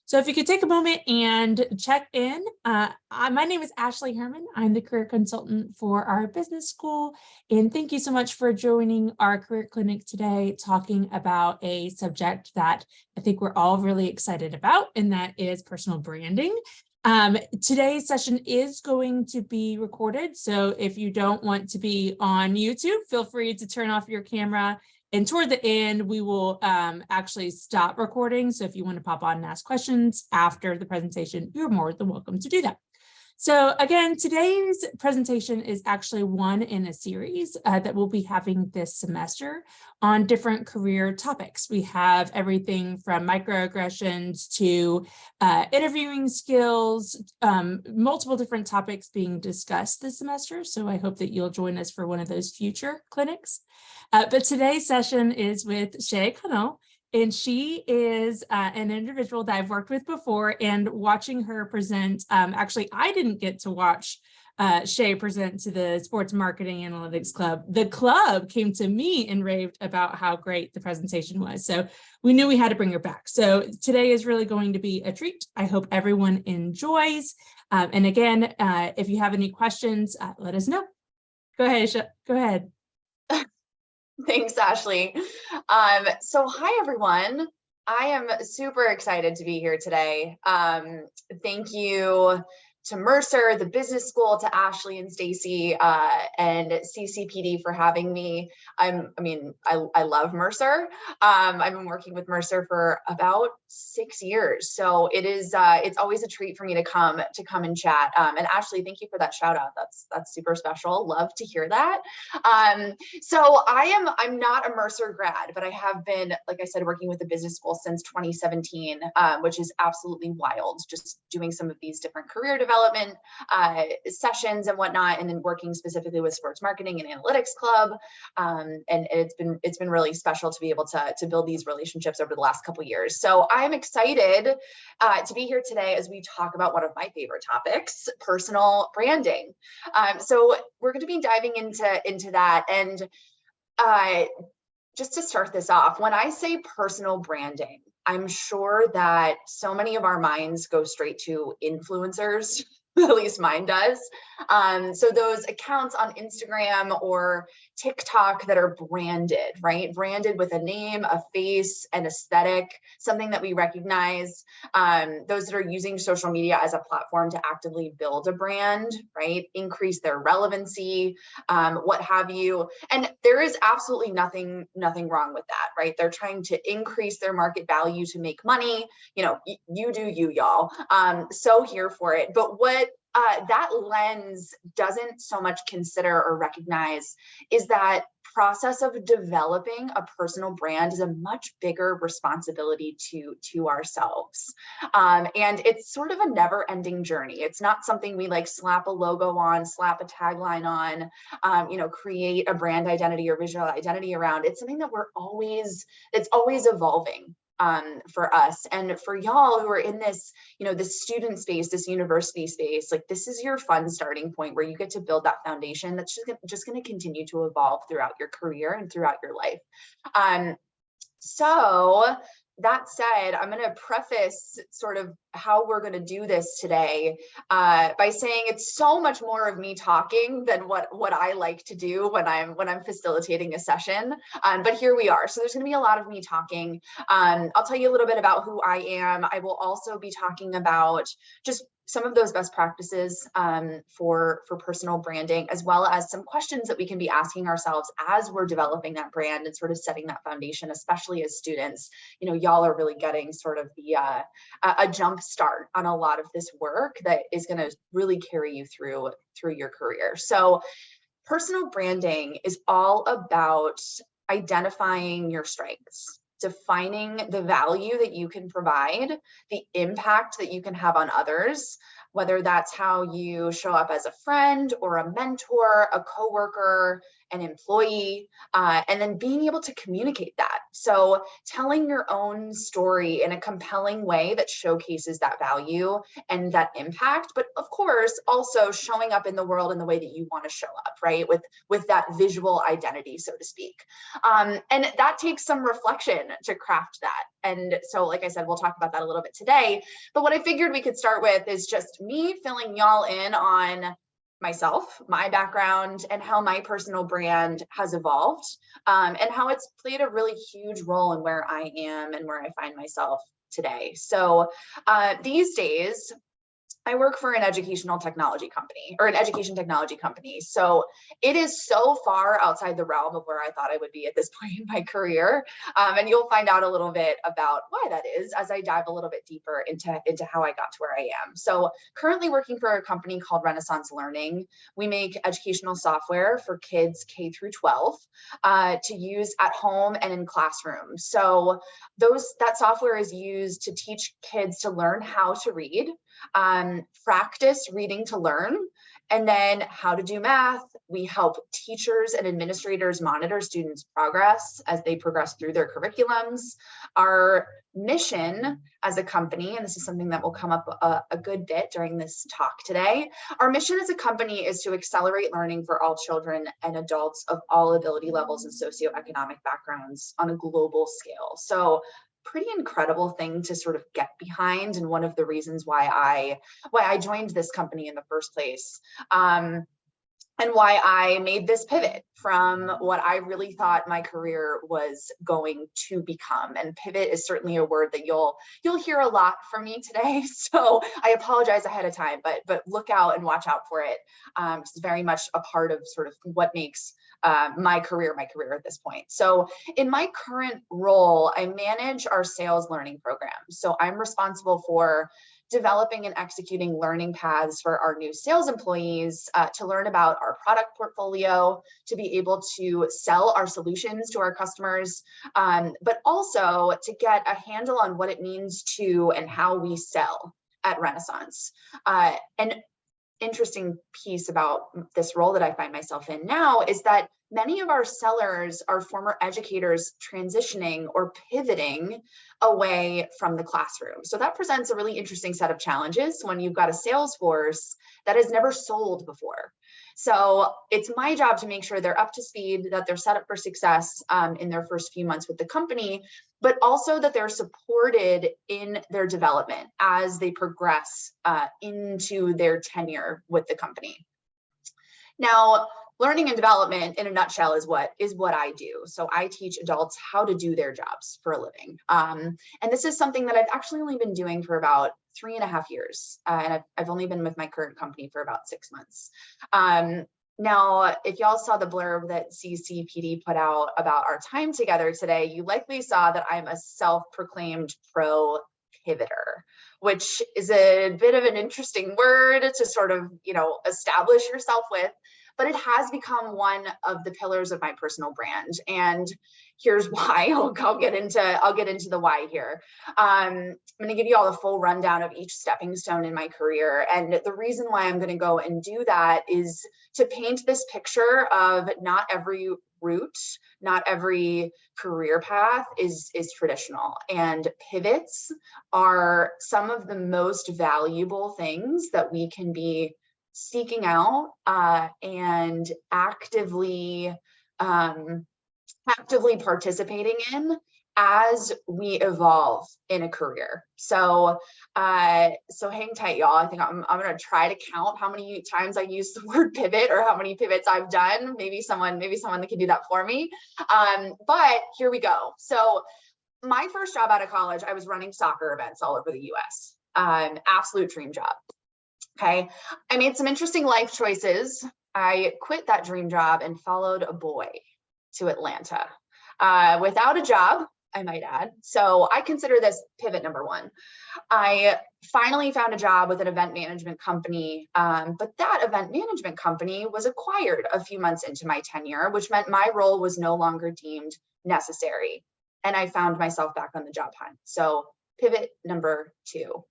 So if you could take a moment and check in. My name is Ashley Herman. I'm the career consultant for our business school. And thank you so much for joining our career clinic today, talking about a subject that I think we're all really excited about, and that is personal branding. Today's session is going to be recorded. So if you don't want to be on YouTube, feel free to turn off your camera. And toward the end, we will actually stop recording. So if you want to pop on and ask questions after the presentation, you're more than welcome to do that. So again, today's presentation is actually one in a series that we'll be having this semester on different career topics. We have everything from microaggressions to interviewing skills, multiple different topics being discussed this semester. So I hope that you'll join us for one of those future clinics. But today's session is with Shea Connell. And she is an individual that I've worked with before, and watching her present, actually, I didn't get to watch Shea present to the Sports Marketing Analytics Club. The club came to me and raved about how great the presentation was. So we knew we had to bring her back. So today is really going to be a treat. I hope everyone enjoys. And again, if you have any questions, let us know. Go ahead, Shea. Go ahead. Thanks, Ashley. So hi, everyone. I am super excited to be here today. Thank you to Mercer, the business school, to Ashley and Stacy, and CCPD for having me. I love Mercer. I've been working with Mercer for about 6 years, so it's always a treat for me to come and chat. And Ashley, thank you for that shout out. That's super special. Love to hear that. So I'm not a Mercer grad, but I have been, like I said, working with the business school since 2017, which is absolutely wild. Just doing some of these different career development sessions and whatnot, and then working specifically with Sports Marketing and Analytics Club. And it's been really special to be able to build these relationships over the last couple of years. So I'm excited to be here today as we talk about one of my favorite topics, personal branding. So we're going to be diving into that. And just to start this off, when I say personal branding, I'm sure that so many of our minds go straight to influencers, at least mine does. So those accounts on Instagram or TikTok that are branded, right? Branded with a name, a face, an aesthetic, something that we recognize. Those that are using social media as a platform to actively build a brand, right? Increase their relevancy, what have you. And there is absolutely nothing wrong with that, right? They're trying to increase their market value to make money. You know, you do you, y'all. So here for it. But what that lens doesn't so much consider or recognize is that process of developing a personal brand is a much bigger responsibility to ourselves. And it's sort of a never-ending journey. It's not something we like slap a logo on, slap a tagline on, create a brand identity or visual identity around. It's something that it's always evolving. For us and for y'all who are in this, this student space, this university space, like this is your fun starting point where you get to build that foundation that's just going to continue to evolve throughout your career and throughout your life. So that said, I'm going to preface sort of how we're going to do this today by saying it's so much more of me talking than what I like to do when I'm facilitating a session. But here we are. So there's going to be a lot of me talking. I'll tell you a little bit about who I am. I will also be talking about just some of those best practices for personal branding, as well as some questions that we can be asking ourselves as we're developing that brand and sort of setting that foundation, especially as students. Y'all are really getting sort of a jump start on a lot of this work that is going to really carry you through your career. So personal branding is all about identifying your strengths, defining the value that you can provide, the impact that you can have on others, whether that's how you show up as a friend or a mentor, a coworker, an employee, and then being able to communicate that So telling your own story in a compelling way that showcases that value and that impact, but of course, also showing up in the world in the way that you want to show up, right? With that visual identity, so to speak. And that takes some reflection to craft that. And so, like I said, we'll talk about that a little bit today. But what I figured we could start with is just me filling y'all in on myself, my background, and how my personal brand has evolved, and how it's played a really huge role in where I am and where I find myself today. So these days, I work for an educational technology company, or an education technology company. So it is so far outside the realm of where I thought I would be at this point in my career. And you'll find out a little bit about why that is as I dive a little bit deeper into how I got to where I am. So currently working for a company called Renaissance Learning. We make educational software for kids K through 12 to use at home and in classrooms. So that software is used to teach kids to learn how to read, practice reading to learn, and then how to do math. We help teachers and administrators monitor students' progress as they progress through their curriculums. Our mission as a company, and this is something that will come up a good bit during this talk today, our mission as a company is to accelerate learning for all children and adults of all ability levels and socioeconomic backgrounds on a global scale. So pretty incredible thing to sort of get behind, and one of the reasons why I joined this company in the first place, and why I made this pivot from what I really thought my career was going to become. And pivot is certainly a word that you'll hear a lot from me today. So I apologize ahead of time, but look out and watch out for it. It's very much a part of sort of what makes my career at this point. So in my current role, I manage our sales learning program. So I'm responsible for developing and executing learning paths for our new sales employees to learn about our product portfolio, to be able to sell our solutions to our customers, but also to get a handle on what it means to and how we sell at Renaissance. And interesting piece about this role that I find myself in now is that many of our sellers are former educators transitioning or pivoting away from the classroom. So that presents a really interesting set of challenges when you've got a sales force that has never sold before. So it's my job to make sure they're up to speed, that they're set up for success in their first few months with the company, but also that they're supported in their development as they progress into their tenure with the company. Now, learning and development in a nutshell is what I do. So I teach adults how to do their jobs for a living. And this is something that I've actually only been doing for about 3.5 years. And I've only been with my current company for about 6 months. Now, if y'all saw the blurb that CCPD put out about our time together today, you likely saw that I'm a self-proclaimed pro pivoter, which is a bit of an interesting word to sort of, establish yourself with, but it has become one of the pillars of my personal brand. And here's why. I'll get into the why here. I'm going to give you all the full rundown of each stepping stone in my career. And the reason why I'm going to go and do that is to paint this picture of not every route, not every career path is traditional, and pivots are some of the most valuable things that we can be seeking out and actively participating in as we evolve in a career. So hang tight, y'all. I think I'm gonna try to count how many times I use the word pivot or how many pivots I've done. Maybe someone that can do that for me. But here we go. So my first job out of college, I was running soccer events all over the US. Absolute dream job. Okay. I made some interesting life choices. I quit that dream job and followed a boy to Atlanta without a job, I might add. So I consider this pivot number one. I finally found a job with an event management company, but that event management company was acquired a few months into my tenure, which meant my role was no longer deemed necessary. And I found myself back on the job hunt. So pivot number two.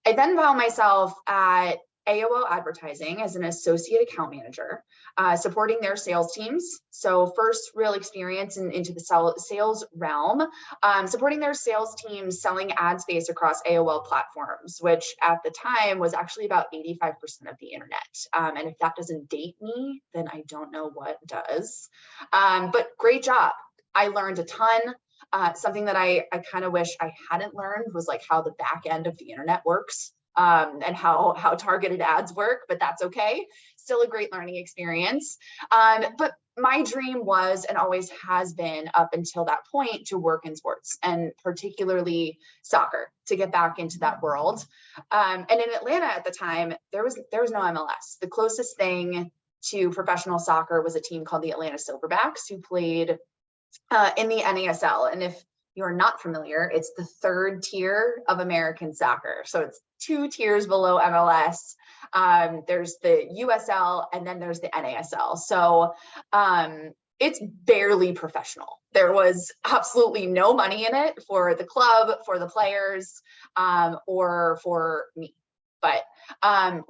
I then found myself at AOL Advertising as an associate account manager, supporting their sales teams. So first real experience into the sales realm, supporting their sales teams selling ad space across AOL platforms, which at the time was actually about 85% of the internet. And if that doesn't date me, then I don't know what does. But great job. I learned a ton. Something that I kind of wish I hadn't learned was like how the back end of the internet works. And how targeted ads work, but that's okay. Still a great learning experience. But my dream was and always has been up until that point to work in sports, and particularly soccer, to get back into that world. And in Atlanta at the time, there was no MLS. The closest thing to professional soccer was a team called the Atlanta Silverbacks, who played in the NASL. And if you're not familiar, it's the third tier of American soccer. So it's 2 tiers below MLS. There's the USL and then there's the NASL. So it's barely professional. There was absolutely no money in it for the club, for the players, or for me. But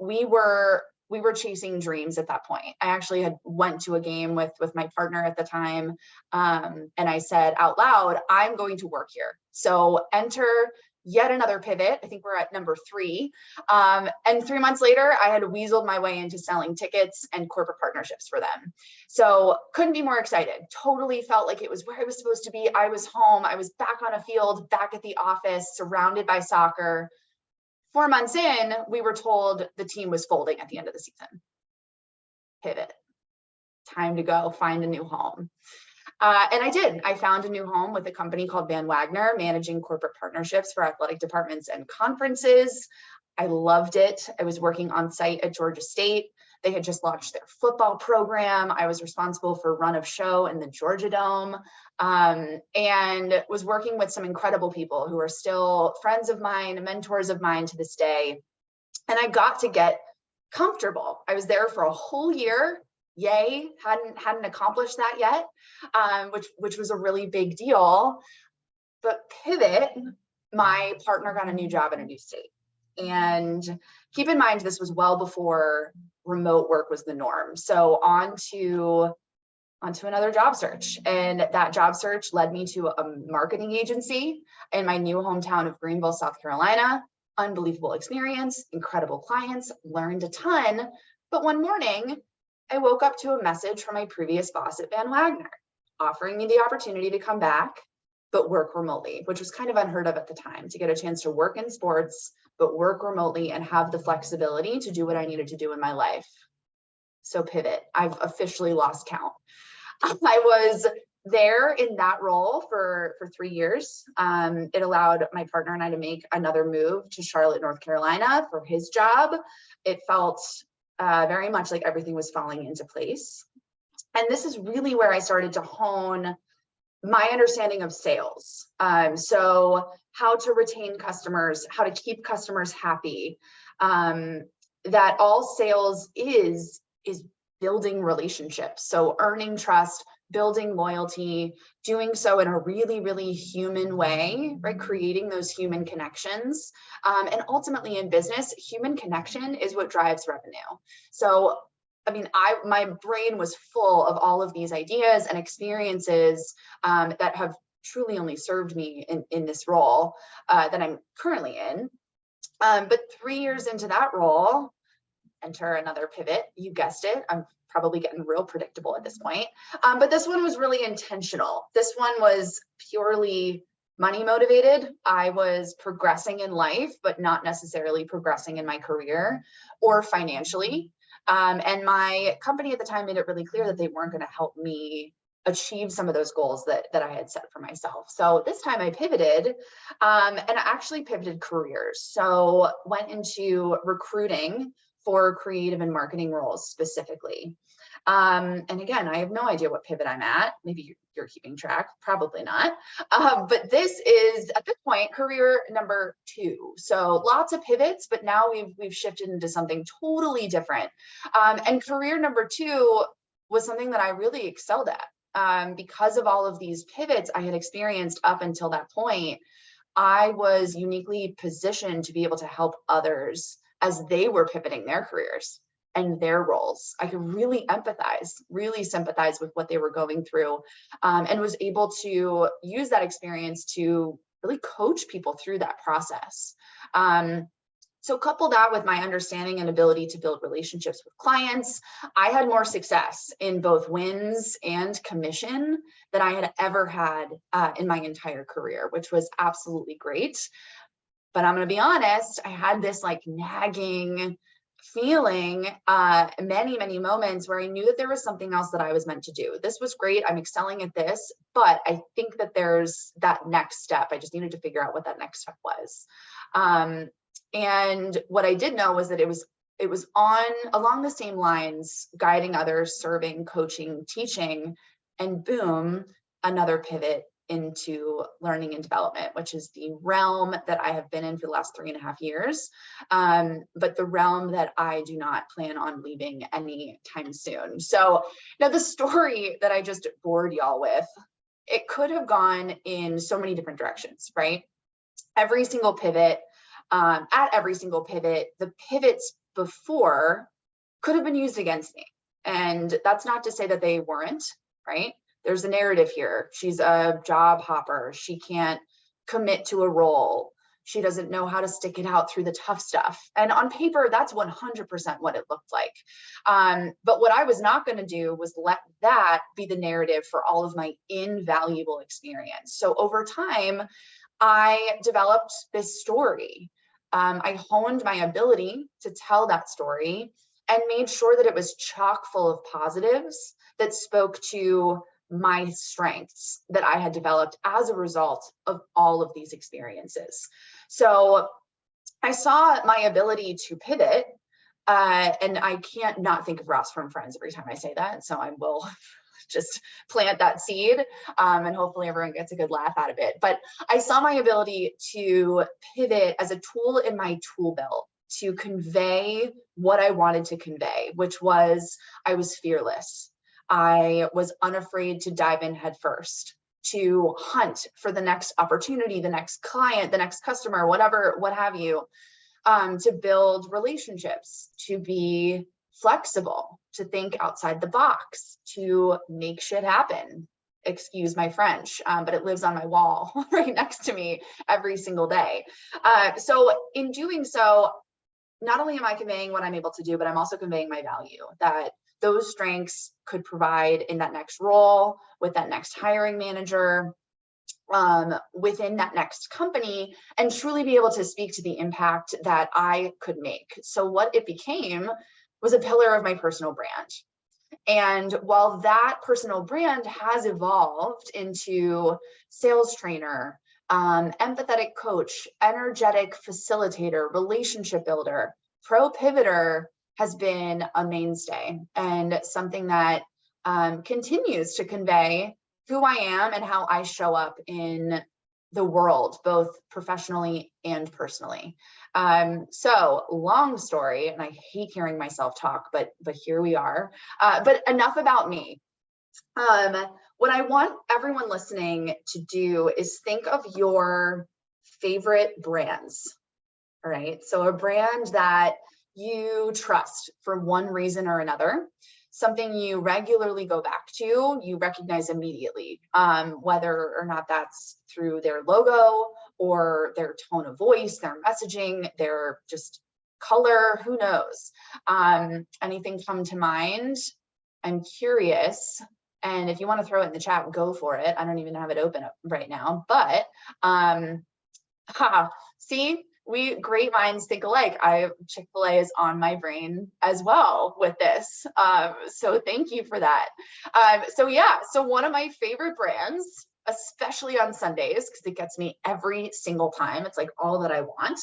we were chasing dreams at that point. I actually had went to a game with my partner at the time, and I said out loud, I'm going to work here. So enter yet another pivot. I think we're at number 3. And 3 months later, I had weaseled my way into selling tickets and corporate partnerships for them. So couldn't be more excited. Totally felt like it was where I was supposed to be. I was home. I was back on a field, back at the office, surrounded by soccer. 4 months in, we were told the team was folding at the end of the season. Pivot. Time to go find a new home. And I did. I found a new home with a company called Van Wagner, managing corporate partnerships for athletic departments and conferences. I loved it. I was working on site at Georgia State. They had just launched their football program. I was responsible for run of show in the Georgia Dome, and was working with some incredible people who are still friends of mine, mentors of mine to this day. And I got to get comfortable. I was there for a whole year. Yay, hadn't accomplished that yet, which was a really big deal. But pivot, my partner got a new job in a new state. And keep in mind, this was well before remote work was the norm. So on to another job search. And that job search led me to a marketing agency in my new hometown of Greenville, South Carolina. Unbelievable experience, incredible clients, learned a ton. But one morning, I woke up to a message from my previous boss at Van Wagner, offering me the opportunity to come back, but work remotely, which was kind of unheard of at the time, to get a chance to work in sports, but work remotely and have the flexibility to do what I needed to do in my life. So pivot. I've officially lost count. I was there in that role for 3 years. It allowed my partner and I to make another move to Charlotte, North Carolina for his job. It felt very much like everything was falling into place. And this is really where I started to hone my understanding of sales. So how to retain customers, how to keep customers happy, that all sales is building relationships. So earning trust, building loyalty, doing so in a really, really human way, right? Creating those human connections. And ultimately in business, human connection is what drives revenue. So, I mean, my brain was full of all of these ideas and experiences that have truly only served me in this role that I'm currently in. But 3 years into that role, enter another pivot. You guessed it. I'm probably getting real predictable at this point. But this one was really intentional. This one was purely money motivated. I was progressing in life, but not necessarily progressing in my career or financially. And my company at the time made it really clear that they weren't going to help me achieve some of those goals that I had set for myself. So this time I pivoted, and I actually pivoted careers. So went into recruiting for creative and marketing roles specifically. And again, I have no idea what pivot I'm at. Maybe you're keeping track, probably not. But this is at this point career number 2. So lots of pivots, but now we've shifted into something totally different. And career number 2 was something that I really excelled at. Because of all of these pivots I had experienced up until that point, I was uniquely positioned to be able to help others as they were pivoting their careers and their roles. I could really empathize, really sympathize with what they were going through, and was able to use that experience to really coach people through that process. So couple that with my understanding and ability to build relationships with clients, I had more success in both wins and commission than I had ever had in my entire career, which was absolutely great. But I'm going to be honest, I had this like nagging feeling, many moments where I knew that there was something else that I was meant to do. This was great. I'm excelling at this, but I think that there's that next step. I just needed to figure out what that next step was. And what I did know was that it was along the same lines, guiding others, serving, coaching, teaching, and boom, another pivot into learning and development, which is the realm that I have been in for the last 3.5 years, but the realm that I do not plan on leaving anytime soon. So now the story that I just bored y'all with, it could have gone in so many different directions, right? Every single pivot, at every single pivot, the pivots before could have been used against me. And that's not to say that they weren't, right? There's a narrative here. She's a job hopper. She can't commit to a role. She doesn't know how to stick it out through the tough stuff. And on paper, that's 100% what it looked like. But what I was not going to do was let that be the narrative for all of my invaluable experience. So over time, I developed this story. I honed my ability to tell that story and made sure that it was chock full of positives that spoke to my strengths that I had developed as a result of all of these experiences. So I saw my ability to pivot, and I can't not think of Ross from Friends every time I say that. So I will just plant that seed, and hopefully everyone gets a good laugh out of it. But I saw my ability to pivot as a tool in my tool belt to convey what I wanted to convey, which was I was fearless. I was unafraid to dive in head first, to hunt for the next opportunity, the next client, the next customer, whatever, what have you, to build relationships, to be flexible, to think outside the box, to make shit happen. Excuse my French, but it lives on my wall right next to me every single day. So in doing so, not only am I conveying what I'm able to do, but I'm also conveying my value, that those strengths could provide in that next role, with that next hiring manager, within that next company, and truly be able to speak to the impact that I could make. So what it became was a pillar of my personal brand. And while that personal brand has evolved into sales trainer, empathetic coach, energetic facilitator, relationship builder, pro pivoter has been a mainstay and something that continues to convey who I am and how I show up in the world, both professionally and personally. So long story, and I hate hearing myself talk, but here we are. But enough about me. What I want everyone listening to do is think of your favorite brands. All right. So a brand that you trust for one reason or another, something you regularly go back to, you recognize immediately, whether or not that's through their logo or their tone of voice, their messaging, their just color, who knows? Anything come to mind? I'm curious. And if you want to throw it in the chat, go for it. I don't even have it open up right now, but see, great minds think alike. Chick-fil-A is on my brain as well with this. So thank you for that. So one of my favorite brands, especially on Sundays, because it gets me every single time, it's like all that I want,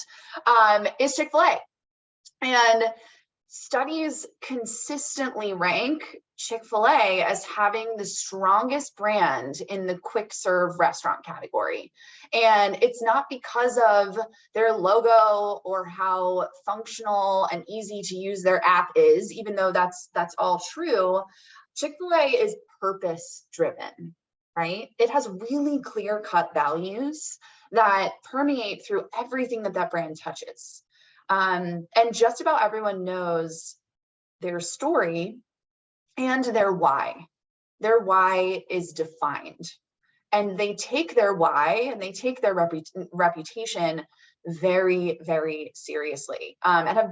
is Chick-fil-A. And studies consistently rank Chick-fil-A as having the strongest brand in the quick serve restaurant category. And it's not because of their logo or how functional and easy to use their app is, even though that's all true. Chick-fil-A is purpose driven, right? It has really clear cut values that permeate through everything that brand touches. And just about everyone knows their story and their why. Their why is defined. And they take their why and they take their reputation very, very seriously, and have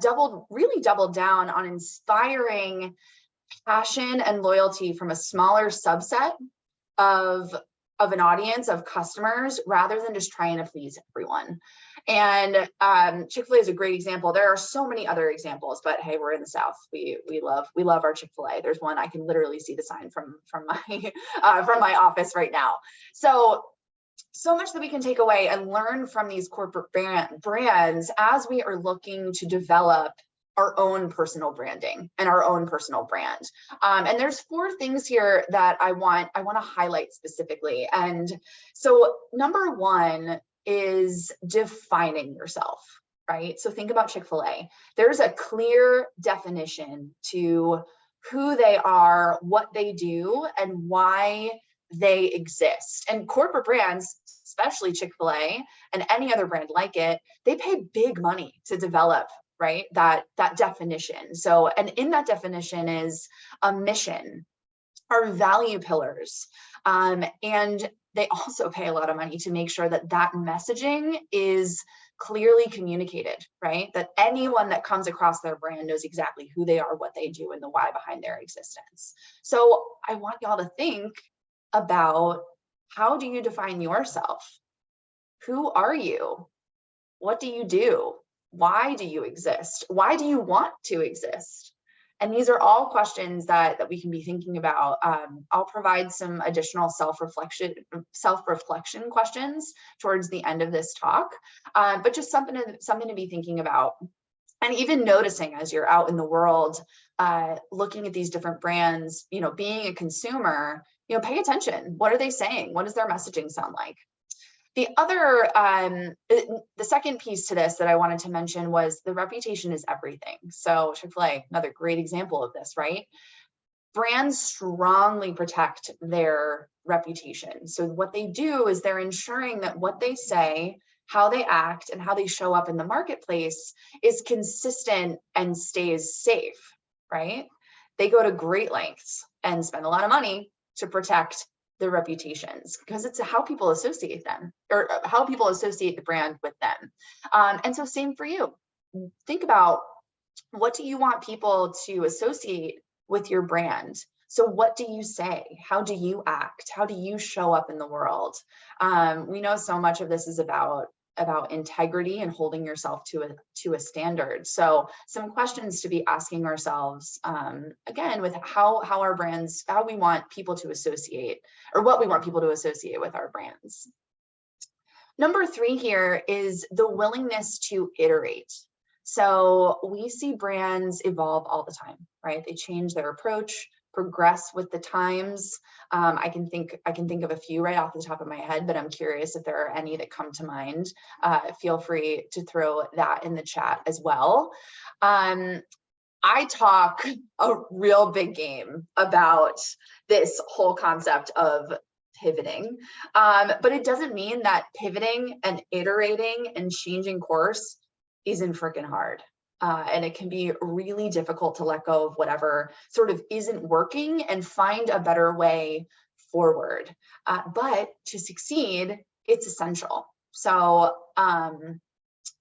really doubled down on inspiring passion and loyalty from a smaller subset of an audience of customers, rather than just trying to please everyone. And Chick-fil-A is a great example. There are so many other examples, but hey, we're in the South. We love our Chick-fil-A. There's one, I can literally see the sign from my from my office right now. So much that we can take away and learn from these corporate brands as we are looking to develop our own personal branding and our own personal brand. And there's 4 things here that I want to highlight specifically. And so number 1 is defining yourself, right? So think about Chick-fil-A. There's a clear definition to who they are, what they do, and why they exist. And corporate brands, especially Chick-fil-A and any other brand like it, they pay big money to develop, right, that definition. So, and in that definition is a mission, our value pillars, and they also pay a lot of money to make sure that that messaging is clearly communicated, right? That anyone that comes across their brand knows exactly who they are, what they do, and the why behind their existence. So I want y'all to think about, how do you define yourself? Who are you? What do you do? Why do you exist? Why do you want to exist? And these are all questions that we can be thinking about. I'll provide some additional self-reflection questions towards the end of this talk, but just something to be thinking about. And even noticing as you're out in the world, looking at these different brands, being a consumer, pay attention. What are they saying? What does their messaging sound like? The other, the second piece to this that I wanted to mention was the reputation is everything. So Chick-fil-A, another great example of this, right? Brands strongly protect their reputation. So what they do is they're ensuring that what they say, how they act, and how they show up in the marketplace is consistent and stays safe, right? They go to great lengths and spend a lot of money to protect their reputations, because it's how people associate them, or how people associate the brand with them. And so same for you. Think about, what do you want people to associate with your brand? So what do you say? How do you act? How do you show up in the world? We know so much of this is about integrity and holding yourself to a standard. So some questions to be asking ourselves, again, with how our brands, how we want people to associate, or what we want people to associate with our brands. Number 3 here is the willingness to iterate. So we see brands evolve all the time, right? They change their approach, progress with the times. I can think of a few right off the top of my head, but I'm curious if there are any that come to mind. Feel free to throw that in the chat as well. I talk a real big game about this whole concept of pivoting, but it doesn't mean that pivoting and iterating and changing course isn't freaking hard. And it can be really difficult to let go of whatever sort of isn't working and find a better way forward. But to succeed, it's essential. So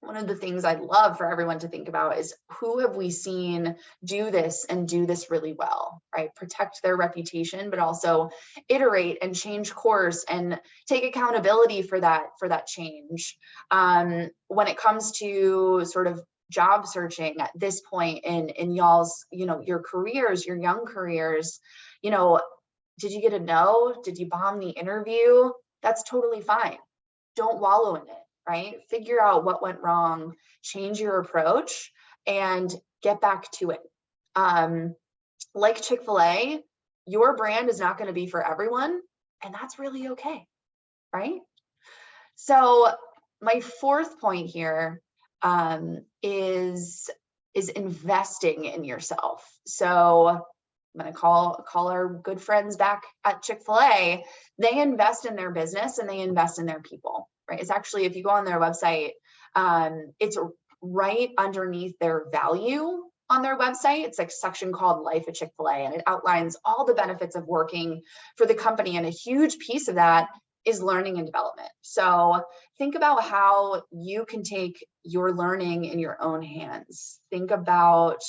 one of the things I'd love for everyone to think about is, who have we seen do this and do this really well, right? Protect their reputation, but also iterate and change course and take accountability for that change. When it comes to sort of job searching at this point in y'all's, your careers, your young careers, did you get a no? Did you bomb the interview? That's totally fine. Don't wallow in it, right? Figure out what went wrong, change your approach, and get back to it. Like Chick-fil-A, your brand is not going to be for everyone, and that's really okay, right? So my 4th point here is investing in yourself. So I'm going to call our good friends back at Chick-fil-A. They invest in their business and they invest in their people, right? It's actually, if you go on their website, it's right underneath their value on their website. It's like a section called Life at Chick-fil-A, and it outlines all the benefits of working for the company. And a huge piece of that is learning and development. So think about how you can take your learning in your own hands. Think about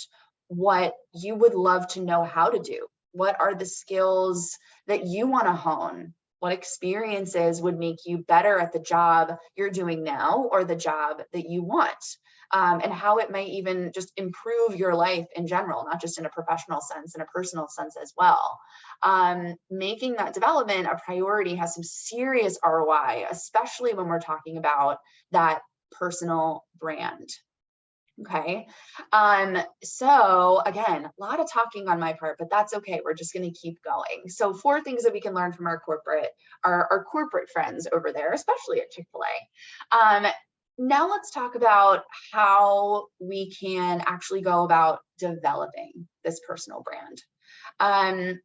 what you would love to know how to do. What are the skills that you want to hone? What experiences would make you better at the job you're doing now or the job that you want? And how it might even just improve your life in general, not just in a professional sense, in a personal sense as well. Making that development a priority has some serious ROI, especially when we're talking about that personal brand. Okay. So again, a lot of talking on my part, but that's okay. We're just going to keep going. So 4 things that we can learn from our corporate friends over there, especially at Chick-fil-A. Now let's talk about how we can actually go about developing this personal brand.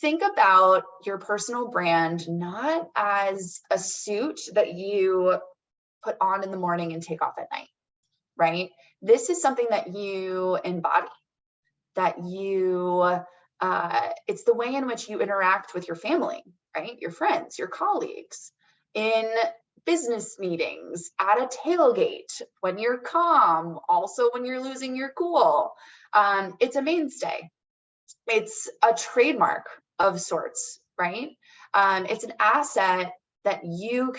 Think about your personal brand not as a suit that you put on in the morning and take off at night, right? This is something that you embody, that you, it's the way in which you interact with your family, right? Your friends, your colleagues, in business meetings, at a tailgate, when you're calm, also when you're losing your cool. It's a mainstay. It's a trademark of sorts, right? It's an asset that you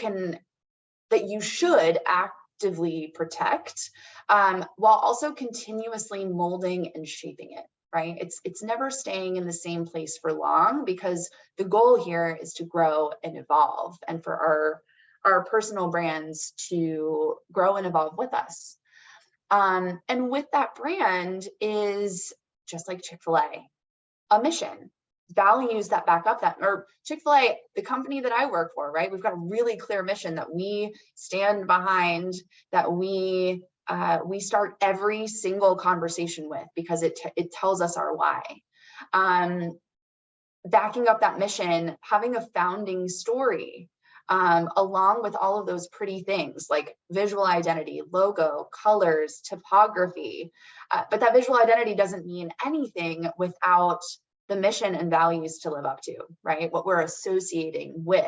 should actively protect, while also continuously molding and shaping it, right? It's never staying in the same place for long, because the goal here is to grow and evolve, and for our personal brands to grow and evolve with us. And with that brand is, just like Chick-fil-A, a mission, values that back up that, or Chick-fil-A, the company that I work for, right? We've got a really clear mission that we stand behind, that we start every single conversation with, because it tells us our why. Backing up that mission, having a founding story, along with all of those pretty things like visual identity, logo, colors, typography. But that visual identity doesn't mean anything without the mission and values to live up to, right? What we're associating with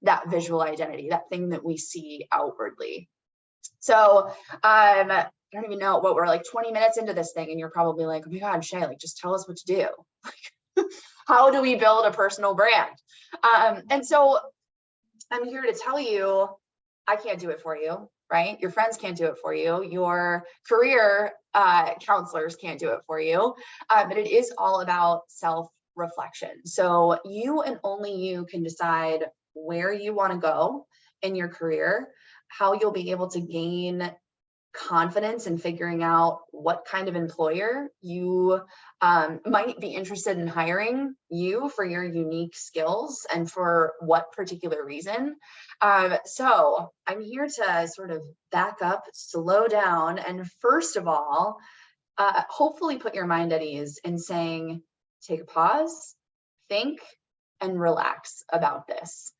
that visual identity, that thing that we see outwardly. So I don't even know what we're like 20 minutes into this thing, and you're probably like, oh my God, Shea, like, just tell us what to do. How do we build a personal brand? And so I'm here to tell you, I can't do it for you, right? Your friends can't do it for you. Your career counselors can't do it for you. But it is all about self-reflection. So you and only you can decide where you want to go in your career, how you'll be able to gain confidence in figuring out what kind of employer you might be interested in hiring you for your unique skills and for what particular reason. So I'm here to sort of back up, slow down, and first of all, hopefully put your mind at ease in saying, take a pause, think, and relax about this.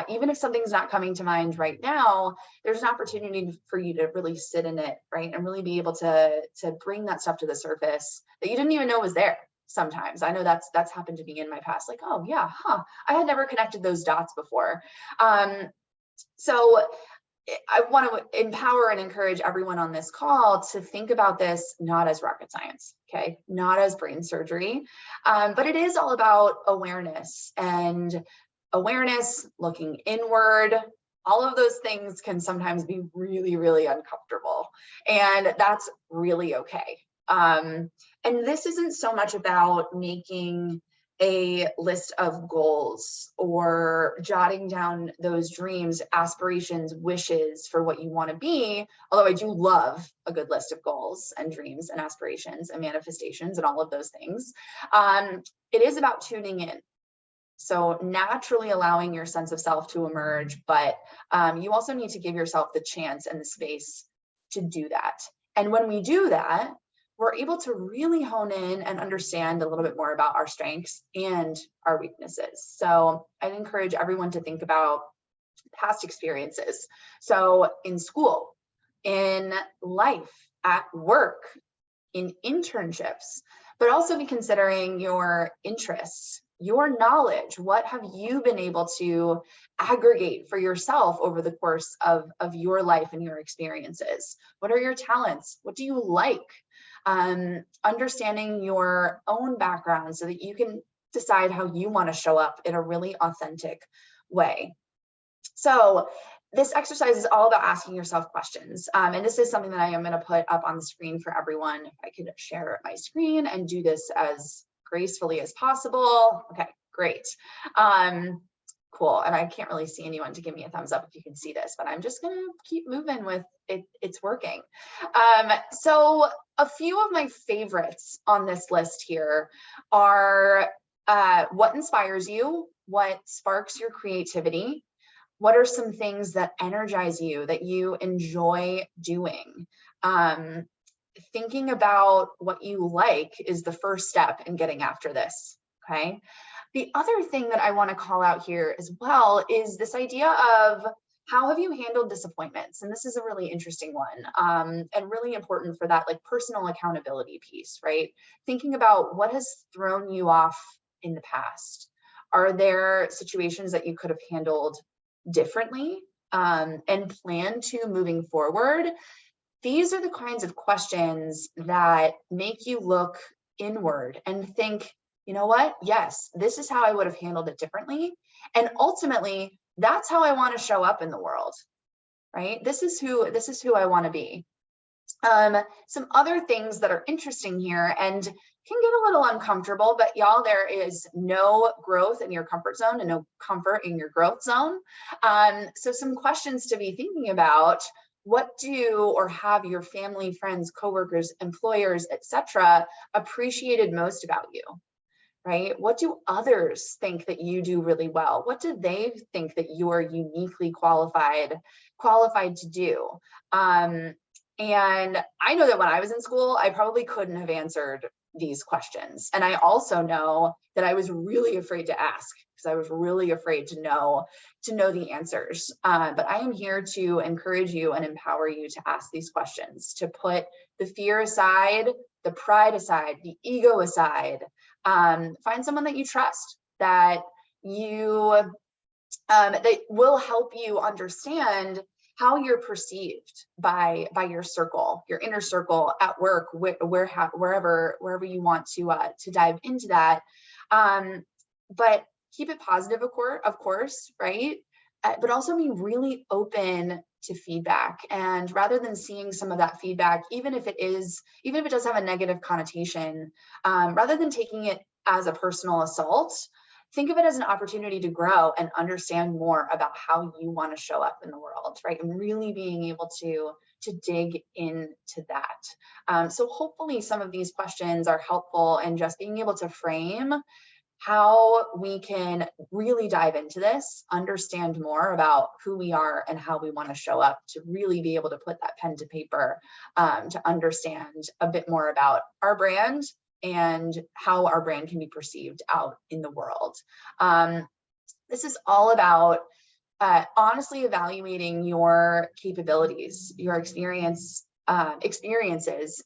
Even if something's not coming to mind right now, there's an opportunity for you to really sit in it, right? And really be able to bring that stuff to the surface that you didn't even know was there sometimes. I know that's happened to me in my past, like, oh yeah, I had never connected those dots before. So I want to empower and encourage everyone on this call to think about this not as rocket science, okay? Not as brain surgery, but it is all about awareness, and awareness, looking inward. All of those things can sometimes be really, really uncomfortable, and that's really okay. And this isn't so much about making a list of goals or jotting down those dreams, aspirations, wishes for what you want to be, although I do love a good list of goals and dreams and aspirations and manifestations and all of those things. It is about tuning in. So naturally allowing your sense of self to emerge, but you also need to give yourself the chance and the space to do that. And when we do that, we're able to really hone in and understand a little bit more about our strengths and our weaknesses. So I'd encourage everyone to think about past experiences. So in school, in life, at work, in internships, but also be considering your interests, your knowledge. What have you been able to aggregate for yourself over the course of your life and your experiences? What are your talents? What do you like? Understanding your own background so that you can decide how you want to show up in a really authentic way. So this exercise is all about asking yourself questions. And this is something that I am going to put up on the screen for everyone. If I could share my screen and do this as gracefully as possible. Okay, great. Cool. And I can't really see anyone to give me a thumbs up if you can see this, but I'm just going to keep moving with it. It's working. So a few of my favorites on this list here are what inspires you, what sparks your creativity, what are some things that energize you, that you enjoy doing? Thinking about what you like is the first step in getting after this, okay? The other thing that I want to call out here as well is this idea of how have you handled disappointments? And this is a really interesting one, and really important for that like personal accountability piece, right? Thinking about what has thrown you off in the past. Are there situations that you could have handled differently and plan to moving forward? These are the kinds of questions that make you look inward and think, you know what? Yes, this is how I would have handled it differently. And ultimately, that's how I want to show up in the world, right? This is who I want to be. Some other things that are interesting here and can get a little uncomfortable, but y'all, there is no growth in your comfort zone and no comfort in your growth zone. So some questions to be thinking about: what do or have your family, friends, coworkers, employers, etc. appreciated most about you? Right? What do others think that you do really well? What do they think that you are uniquely qualified to do? And I know that when I was in school, I probably couldn't have answered these questions. And I also know that I was really afraid to ask because I was really afraid to know the answers. But I am here to encourage you and empower you to ask these questions, to put the fear aside, the pride aside, the ego aside. Find someone that you trust, that that will help you understand how you're perceived by your circle, your inner circle, at work, wherever you want to dive into that. But keep it positive, of course, right? But also be really open to feedback. And rather than seeing some of that feedback, even if it does have a negative connotation, rather than taking it as a personal assault, think of it as an opportunity to grow and understand more about how you want to show up in the world, right? And really being able to dig into that. So hopefully some of these questions are helpful in just being able to frame how we can really dive into this, understand more about who we are and how we want to show up, to really be able to put that pen to paper, to understand a bit more about our brand and how our brand can be perceived out in the world. This is all about honestly evaluating your capabilities, your experiences,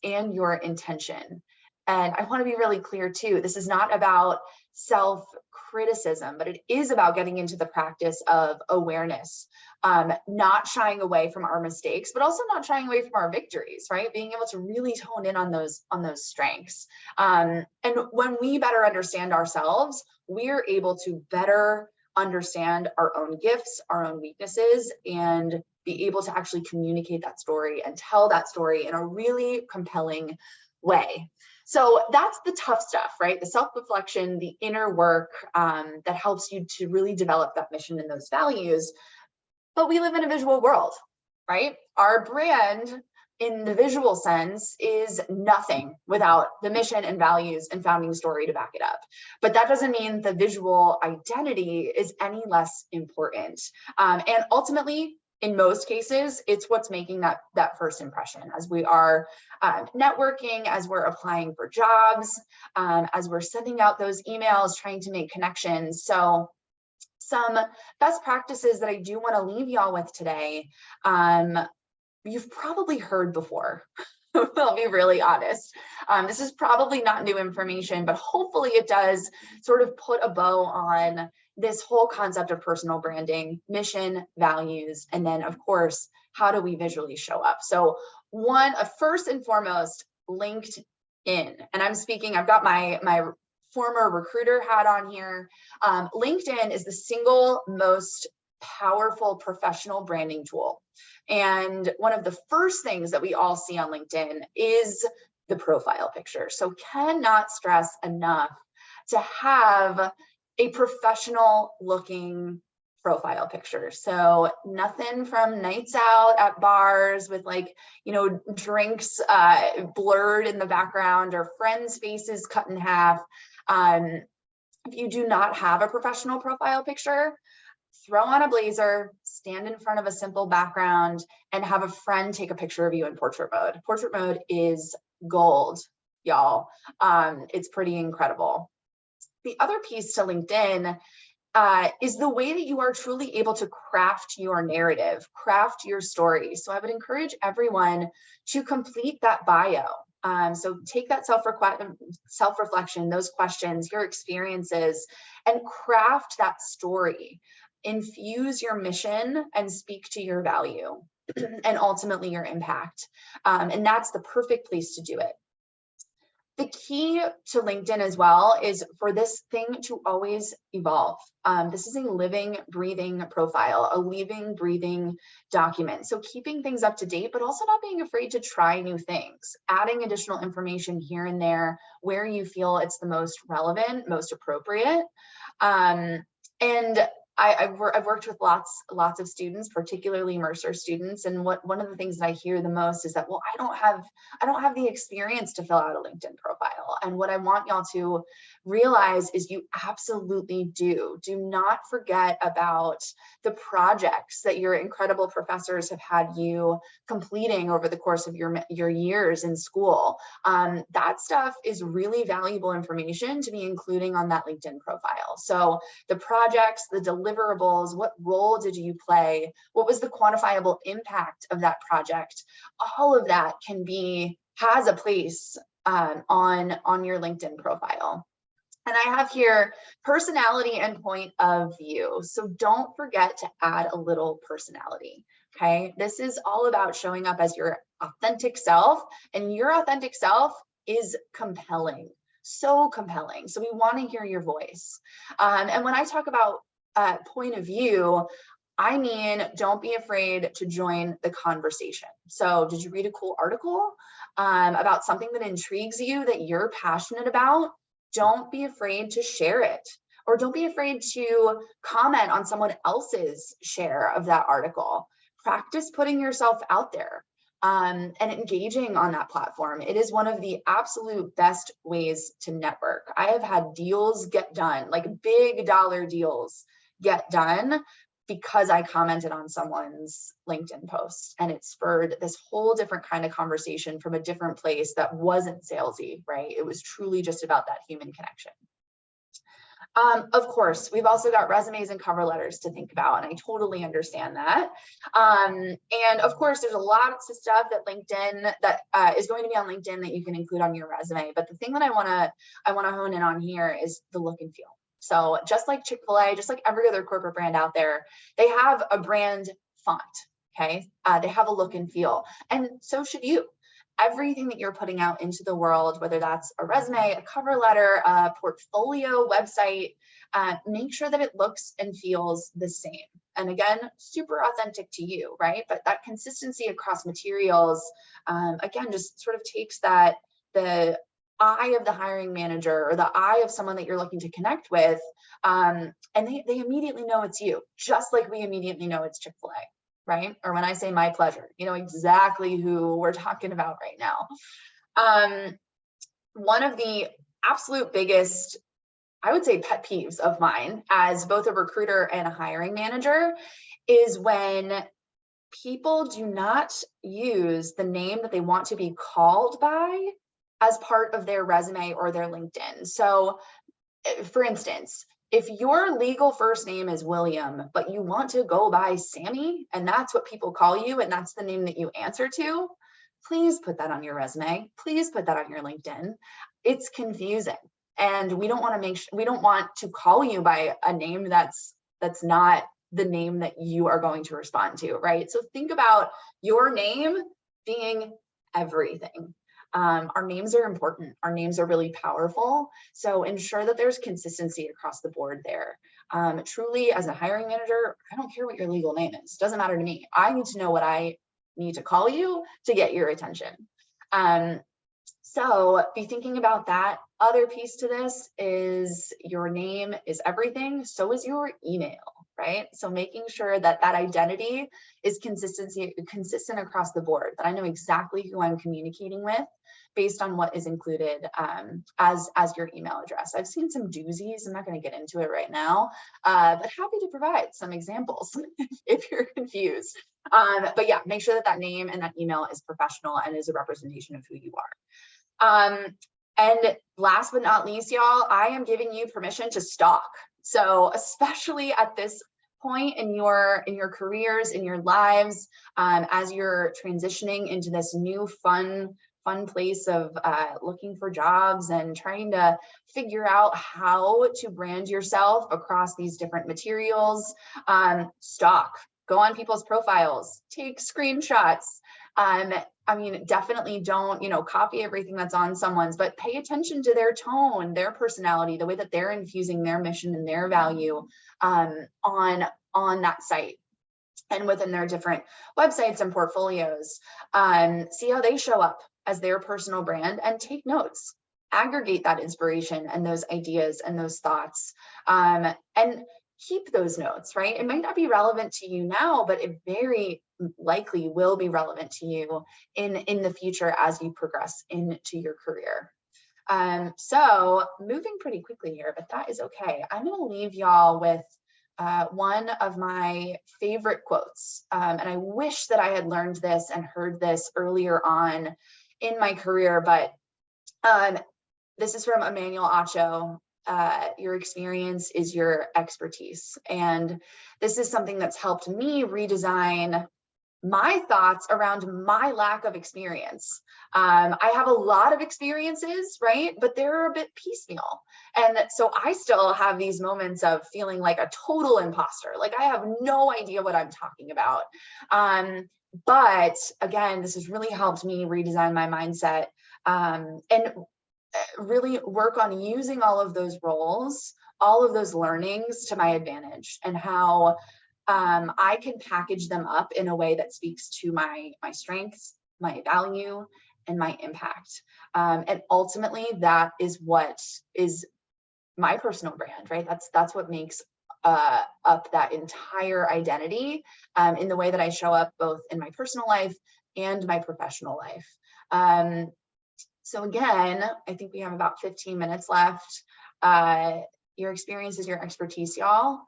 and your intention. And I want to be really clear too, this is not about self-criticism, but it is about getting into the practice of awareness, not shying away from our mistakes, but also not shying away from our victories, right? Being able to really tone in on those strengths. And when we better understand ourselves, we're able to better understand our own gifts, our own weaknesses, and be able to actually communicate that story and tell that story in a really compelling way. So that's the tough stuff, right? The self-reflection, the inner work that helps you to really develop that mission and those values. But we live in a visual world, right? Our brand in the visual sense is nothing without the mission and values and founding story to back it up. But that doesn't mean the visual identity is any less important. And ultimately, in most cases, it's what's making that first impression as we are networking, as we're applying for jobs, as we're sending out those emails, trying to make connections. So some best practices that I do want to leave y'all with today, you've probably heard before. I'll be really honest. This is probably not new information, but hopefully it does sort of put a bow on this whole concept of personal branding, mission, values, and then of course, how do we visually show up? So first and foremost, LinkedIn. And I'm speaking, I've got my former recruiter hat on here. LinkedIn is the single most powerful professional branding tool. And one of the first things that we all see on LinkedIn is the profile picture. So cannot stress enough to have a professional looking profile picture. So nothing from nights out at bars with like, drinks blurred in the background or friends' faces cut in half. If you do not have a professional profile picture, throw on a blazer, stand in front of a simple background, and have a friend take a picture of you in portrait mode. Portrait mode is gold, y'all. It's pretty incredible. The other piece to LinkedIn is the way that you are truly able to craft your narrative, craft your story. So I would encourage everyone to complete that bio. So take that self-reflection, those questions, your experiences, and craft that story. Infuse your mission and speak to your value and ultimately your impact. And that's the perfect place to do it. The key to LinkedIn as well is for this thing to always evolve. This is a living, breathing profile, a living, breathing document. So keeping things up to date, but also not being afraid to try new things, adding additional information here and there where you feel it's the most relevant, most appropriate. And I've worked with lots of students, particularly Mercer students, and one of the things that I hear the most is that, well, I don't have the experience to fill out a LinkedIn profile. And what I want y'all to realize is you absolutely do. Do not forget about the projects that your incredible professors have had you completing over the course of your years in school. That stuff is really valuable information to be including on that LinkedIn profile. So the projects, the deliverables, what role did you play? What was the quantifiable impact of that project? All of that has a place on your LinkedIn profile. And I have here personality and point of view. So don't forget to add a little personality. Okay. This is all about showing up as your authentic self, and your authentic self is compelling. So compelling. So we want to hear your voice. And when I talk about point of view, I mean, don't be afraid to join the conversation. So did you read a cool article about something that intrigues you, that you're passionate about? Don't be afraid to share it, or don't be afraid to comment on someone else's share of that article. Practice putting yourself out there and engaging on that platform. It is one of the absolute best ways to network. I have had deals get done, like big dollar deals get done, because I commented on someone's LinkedIn post, and it spurred this whole different kind of conversation from a different place that wasn't salesy, right? It was truly just about that human connection. Of course, we've also got resumes and cover letters to think about, and I totally understand that. And of course, there's a lot of stuff that LinkedIn that is going to be on LinkedIn that you can include on your resume. But the thing that I want to hone in on here is the look and feel. So just like Chick-fil-A, just like every other corporate brand out there, they have a brand font, okay? They have a look and feel, and so should you. Everything that you're putting out into the world, whether that's a resume, a cover letter, a portfolio, website, make sure that it looks and feels the same. And again, super authentic to you, right? But that consistency across materials, again, just sort of takes the eye of the hiring manager or the eye of someone that you're looking to connect with, and they immediately know it's you, just like we immediately know it's Chick-fil-A, right? Or when I say my pleasure, you know exactly who we're talking about right now. One of the absolute biggest, I would say, pet peeves of mine as both a recruiter and a hiring manager is when people do not use the name that they want to be called by as part of their resume or their LinkedIn. So for instance, if your legal first name is William, but you want to go by Sammy, and that's what people call you, and that's the name that you answer to, please put that on your resume. Please put that on your LinkedIn. It's confusing. And we don't want to we don't want to call you by a name that's not the name that you are going to respond to, right? So think about your name being everything. Our names are important. Our names are really powerful. So ensure that there's consistency across the board there. Truly, as a hiring manager, I don't care what your legal name is. Doesn't matter to me. I need to know what I need to call you to get your attention. So be thinking about that. Other piece to this is your name is everything. So is your email, right? So making sure that that identity is consistent across the board, that I know exactly who I'm communicating with based on what is included as your email address. I've seen some doozies. I'm not going to get into it right now, but happy to provide some examples if you're confused. But yeah, make sure that that name and that email is professional and is a representation of who you are. And last but not least, y'all, I am giving you permission to stalk. So especially at this point in your careers, in your lives, as you're transitioning into this new fun place of looking for jobs and trying to figure out how to brand yourself across these different materials, stalk, go on people's profiles, take screenshots. I mean, definitely don't, copy everything that's on someone's, but pay attention to their tone, their personality, the way that they're infusing their mission and their value on that site and within their different websites and portfolios. See how they show up as their personal brand and take notes. Aggregate that inspiration and those ideas and those thoughts, and keep those notes, right? It might not be relevant to you now, but it very likely will be relevant to you in the future as you progress into your career. So moving pretty quickly here, but that is okay. I'm going to leave y'all with one of my favorite quotes. And I wish that I had learned this and heard this earlier on in my career, but this is from Emmanuel Acho. Your experience is your expertise. And this is something that's helped me redesign my thoughts around my lack of experience. I have a lot of experiences, right? But they're a bit piecemeal. And so I still have these moments of feeling like a total imposter. Like I have no idea what I'm talking about. But again, this has really helped me redesign my mindset and really work on using all of those roles, all of those learnings to my advantage, and how I can package them up in a way that speaks to my strengths, my value, and my impact. And ultimately, that is what is my personal brand, right? That's what makes up that entire identity in the way that I show up both in my personal life and my professional life. So again, I think we have about 15 minutes left. Your experience is your expertise, y'all.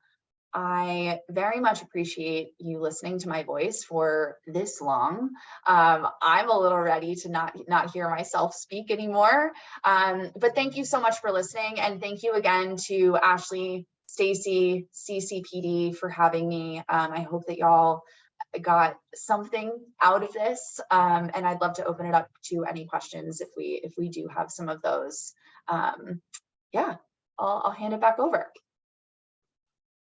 I very much appreciate you listening to my voice for this long. I'm a little ready to not hear myself speak anymore. But thank you so much for listening. And thank you again to Ashley, Stacy, CCPD for having me. I hope that y'all got something out of this. And I'd love to open it up to any questions if we do have some of those. Yeah, I'll hand it back over.